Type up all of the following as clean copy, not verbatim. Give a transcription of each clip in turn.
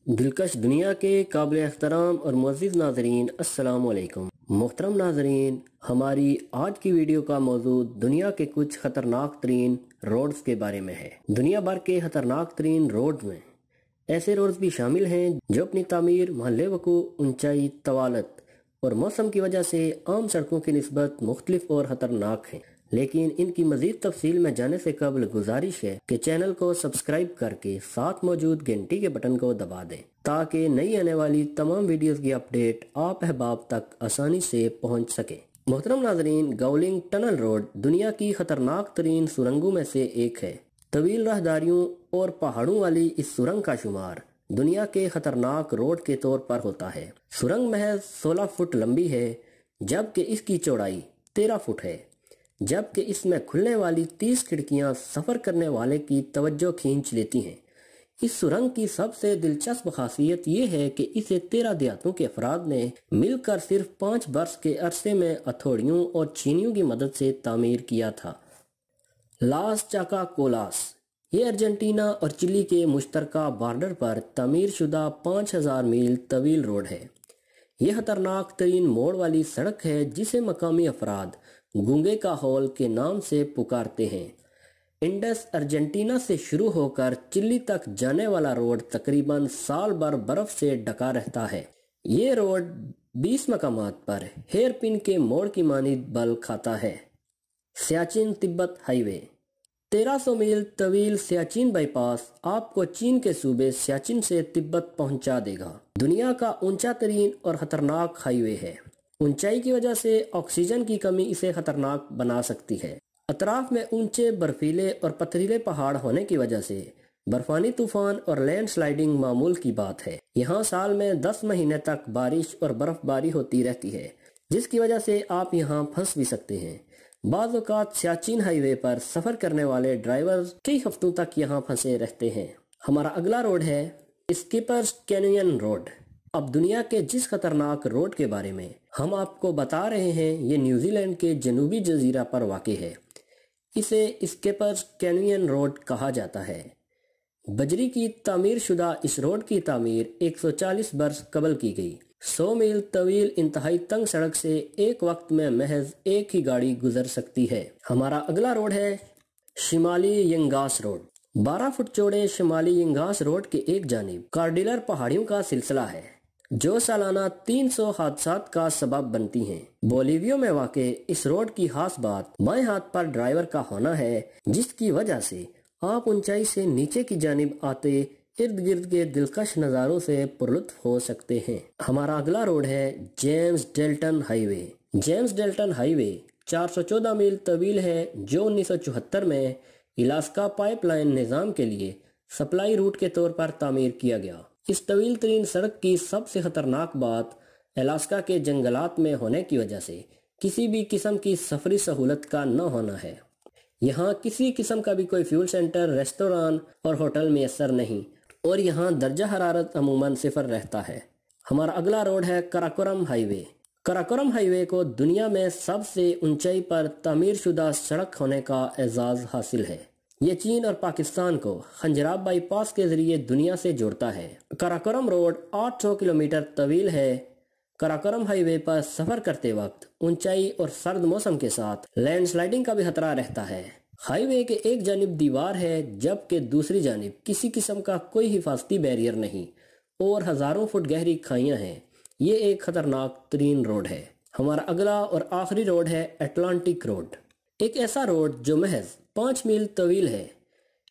دلکش دنیا کے قابل احترام اور معزز ناظرین، السلام علیکم۔ محترم ناظرین، ہماری آج کی ویڈیو کا موضوع دنیا کے کچھ خطرناک ترین روڈز کے بارے میں ہے۔ دنیا بھر کے خطرناک ترین روڈز میں ایسے روڈز بھی شامل ہیں جو اپنی تعمیر، محل وقوع، اونچائی، طوالت اور موسم کی وجہ سے عام سڑکوں کی نسبت مختلف اور خطرناک ہیں، لیکن ان کی مزید تفصیل میں جانے سے قبل گزارش ہے کہ چینل کو سبسکرائب کر کے ساتھ موجود گھنٹی کے بٹن کو دبا دیں تاکہ نئی آنے والی تمام ویڈیوز کی اپڈیٹ آپ احباب تک آسانی سے پہنچ سکے۔ محترم ناظرین، گاولنگ ٹنل روڈ دنیا کی خطرناک ترین سرنگوں میں سے ایک ہے۔ طویل راہداریوں اور پہاڑوں والی اس سرنگ کا شمار دنیا کے خطرناک روڈ کے طور پر ہوتا ہے۔ سرنگ محض 16 فٹ لمبی ہے جبکہ اس کی چوڑائی 13 فٹ ہے، جبکہ اس میں کھلنے والی 30 کھڑکیاں سفر کرنے والے کی توجہ کھینچ لیتی ہیں۔ اس سرنگ کی سب سے دلچسپ خاصیت یہ ہے کہ اسے 13 دیہاتوں کے افراد نے مل کر صرف 5 برس کے عرصے میں ہتھوڑیوں اور چھینیوں کی مدد سے تعمیر کیا تھا۔ لاس چاکاکولاس یہ ارجنٹینا اور چلی کے مشترکہ بارڈر پر تعمیر شدہ 5000 میل طویل روڈ ہے۔ یہ خطرناک ترین موڑ والی سڑک ہے جسے مقامی افراد گونگے کا ہول کے نام سے پکارتے ہیں۔ انڈس ارجنٹینا سے شروع ہو کر چلی تک جانے والا روڈ تقریباً سال بھر برف سے ڈھکا رہتا ہے۔ یہ روڈ 20 مقامات پر ہیئر پن کے موڑ کی مانند بل کھاتا ہے۔ سیاچن تبت ہائی وے 1300 میل طویل سیاچن بائی پاس آپ کو چین کے صوبے سیاچن سے تبت پہنچا دے گا۔ دنیا کا اونچا ترین اور خطرناک ہائی وے ہے۔ اونچائی کی وجہ سے آکسیجن کی کمی اسے خطرناک بنا سکتی ہے۔ اطراف میں اونچے برفیلے اور پتھریلے پہاڑ ہونے کی وجہ سے برفانی طوفان اور لینڈ سلائیڈنگ معمول کی بات ہے۔ یہاں سال میں 10 مہینے تک بارش اور برف باری ہوتی رہتی ہے، جس کی وجہ سے آپ یہاں پھنس بھی سکتے ہیں۔ بعض اوقات سیاچن ہائی وے پر سفر کرنے والے ڈرائیورز کئی ہفتوں تک یہاں پھنسے رہتے ہیں۔ ہمارا اگلا روڈ ہے اسکیپرز کینین روڈ۔ اب دنیا کے جس خطرناک روڈ کے بارے میں ہم آپ کو بتا رہے ہیں یہ نیوزی لینڈ کے جنوبی جزیرہ پر واقع ہے۔ اسے اسکیپرز کینین روڈ کہا جاتا ہے۔ بجری کی تعمیر شدہ اس روڈ کی تعمیر 140 برس قبل کی گئی۔ 100 میل طویل انتہائی تنگ سڑک سے ایک وقت میں محض ایک ہی گاڑی گزر سکتی ہے۔ ہمارا اگلا روڈ ہے شمالی ینگاس روڈ۔ 12 فٹ چوڑے شمالی ینگاس روڈ کے ایک جانب کارڈیلر پہاڑیوں کا سلسلہ ہے جو سالانہ 300 حادثات کا سبب بنتی ہیں۔ بولیویا میں واقع اس روڈ کی خاص بات بائیں ہاتھ پر ڈرائیور کا ہونا ہے، جس کی وجہ سے آپ اونچائی سے نیچے کی جانب آتے ارد گرد کے دلکش نظاروں سے پرلطف ہو سکتے ہیں۔ ہمارا اگلا روڈ ہے جیمز ڈیلٹن ہائی وے۔ جیمز ڈیلٹن ہائی وے 414 میل طویل ہے جو 1974 میں الاسکا پائپ لائن نظام کے لیے سپلائی روٹ کے طور پر تعمیر کیا گیا۔ اس طویل ترین سڑک کی سب سے خطرناک بات الاسکا کے جنگلات میں ہونے کی وجہ سے کسی بھی قسم کی سفری سہولت کا نہ ہونا ہے۔ یہاں کسی قسم کا بھی کوئی فیول سینٹر، ریستوران اور ہوٹل میسر نہیں، اور یہاں درجہ حرارت عموماً 0 رہتا ہے۔ ہمارا اگلا روڈ ہے کراکورم ہائی وے۔ کراکورم ہائی وے کو دنیا میں سب سے اونچائی پر تعمیر شدہ سڑک ہونے کا اعزاز حاصل ہے۔ یہ چین اور پاکستان کو خنجراب بائی پاس کے ذریعے دنیا سے جوڑتا ہے۔ کراکورم روڈ 800 کلومیٹر طویل ہے۔ کراکورم ہائی وے پر سفر کرتے وقت اونچائی اور سرد موسم کے ساتھ لینڈ سلائیڈنگ کا بھی خطرہ رہتا ہے۔ ہائی وے کے ایک جانب دیوار ہے جبکہ دوسری جانب کسی قسم کا کوئی حفاظتی بیریئر نہیں اور ہزاروں فٹ گہری کھائیاں ہیں۔ یہ ایک خطرناک ترین روڈ ہے۔ ہمارا اگلا اور آخری روڈ ہے اٹلانٹک روڈ۔ ایک ایسا روڈ جو محض 5 میل طویل ہے،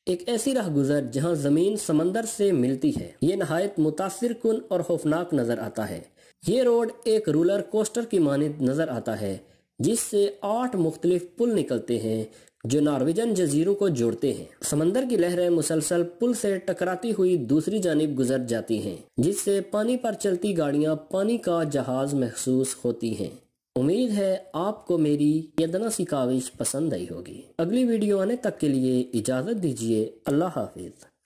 ایک ایسی راہ گزر جہاں زمین سمندر سے ملتی ہے۔ یہ نہایت متاثر کن اور خوفناک نظر آتا ہے۔ یہ روڈ ایک رولر کوسٹر کی مانند نظر آتا ہے جس سے 8 مختلف پل نکلتے ہیں جو نارویجن جزیروں کو جوڑتے ہیں۔ سمندر کی لہریں مسلسل پل سے ٹکراتی ہوئی دوسری جانب گزر جاتی ہیں، جس سے پانی پر چلتی گاڑیاں پانی کا جہاز محسوس ہوتی ہیں۔ امید ہے آپ کو میری یہ ادنا سی کاوش پسند آئی ہوگی۔ اگلی ویڈیو آنے تک کے لیے اجازت دیجیے۔ اللہ حافظ۔